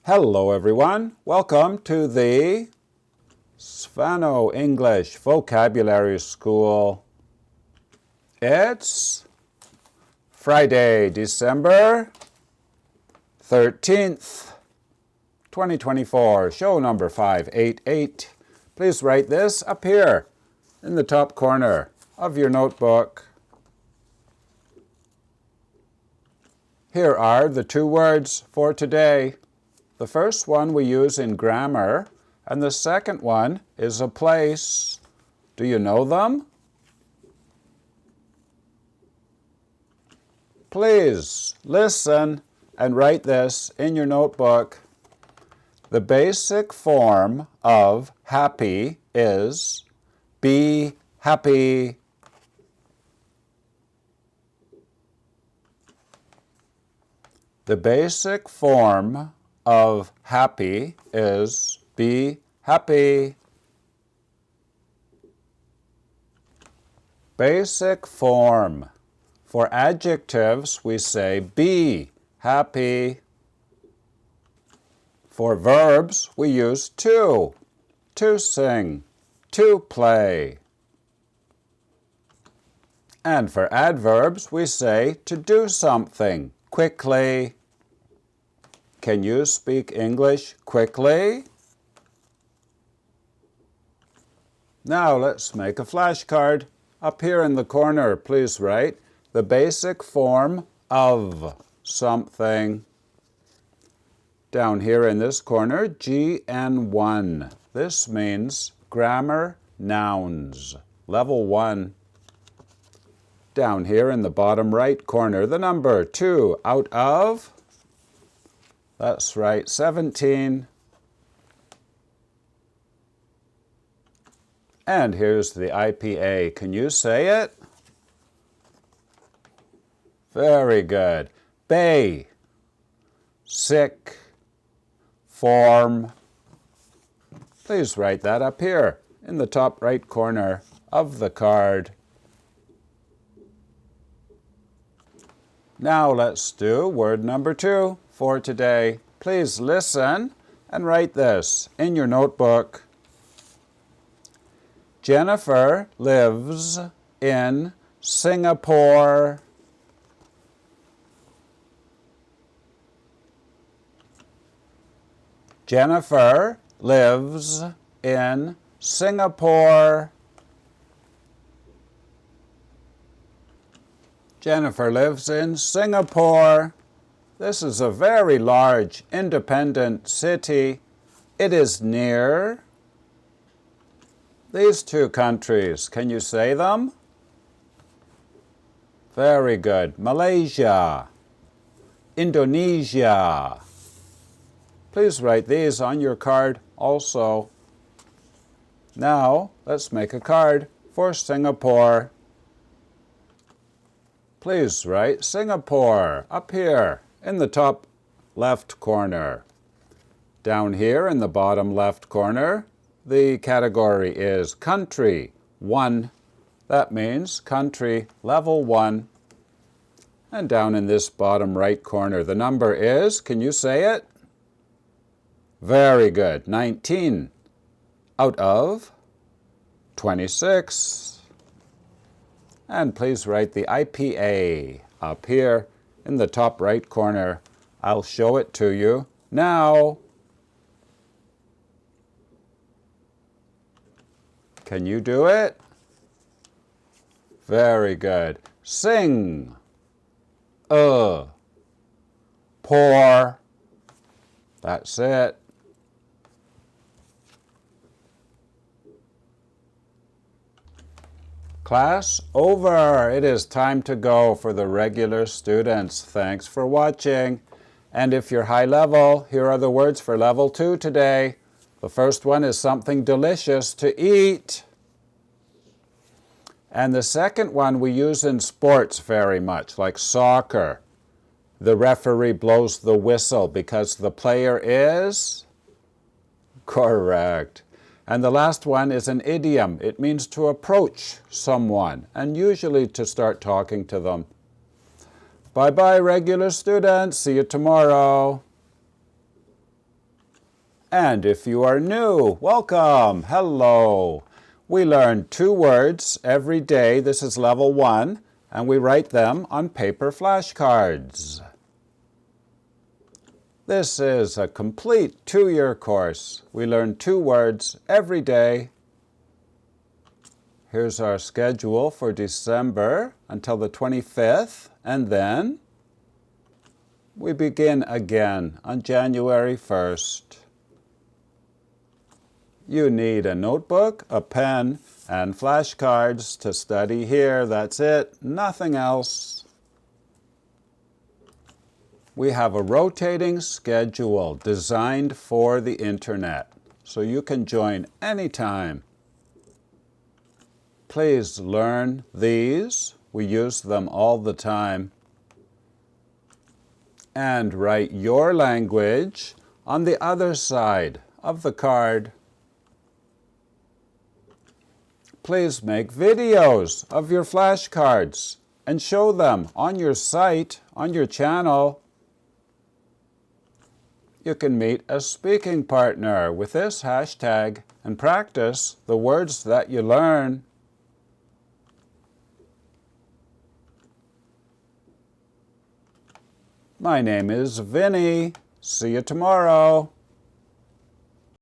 Hello everyone, welcome to the Svanoe English Vocabulary School. It's Friday, December 13th, 2024, show number 588. Please write this up here in the top corner of your notebook. Here are the two words for today. The first one we use in grammar, and the second one is a place. Do you know them? Please listen and write this in your notebook. The basic form of happy is be happy. The basic form of happy is be happy. Basic form. For adjectives, we say be happy. For verbs, we use to sing, to play. And for adverbs, we say to do something quickly. Can you speak English quickly? Now let's make a flashcard. Up here in the corner, please write the basic form of something. Down here in this corner, GN1. This means grammar nouns, level 1. Down here in the bottom right corner, the number 2 out of, that's right, 17. And here's the IPA. Can you say it? Very good. Bay, sick, form. Please write that up here in the top right corner of the card. Now let's do word number 2 for today. Please listen and write this in your notebook. Jennifer lives in Singapore. Jennifer lives in Singapore. Jennifer lives in Singapore. This is a very large, independent city. It is near these two countries. Can you say them? Very good. Malaysia, Indonesia. Please write these on your card also. Now, let's make a card for Singapore. Please write Singapore up here in the top left corner. Down here in the bottom left corner, the category is country 1. That means country level 1. And down in this bottom right corner, the number is, can you say it? Very good, 19 out of 26. And please write the IPA up here in the top right corner. I'll show it to you now. Can you do it? Very good. Sing. Pour. That's it. Class over. It is time to go for the regular students. Thanks for watching. And if you're high level, here are the words for level 2 today. The first one is something delicious to eat. And the second one we use in sports very much, like soccer. The referee blows the whistle because the player is correct. And the last one is an idiom. It means to approach someone, and usually to start talking to them. Bye-bye, regular students. See you tomorrow. And if you are new, welcome, hello. We learn 2 words every day. This is level 1, and we write them on paper flashcards. This is a complete 2-year course. We learn 2 words every day. Here's our schedule for December until the 25th, and then we begin again on January 1st. You need a notebook, a pen, and flashcards to study here. That's it, nothing else. We have a rotating schedule designed for the internet, so you can join anytime. Please learn these. We use them all the time. And write your language on the other side of the card. Please make videos of your flashcards and show them on your site, on your channel. You can meet a speaking partner with this hashtag and practice the words that you learn. My name is Vinny. See you tomorrow.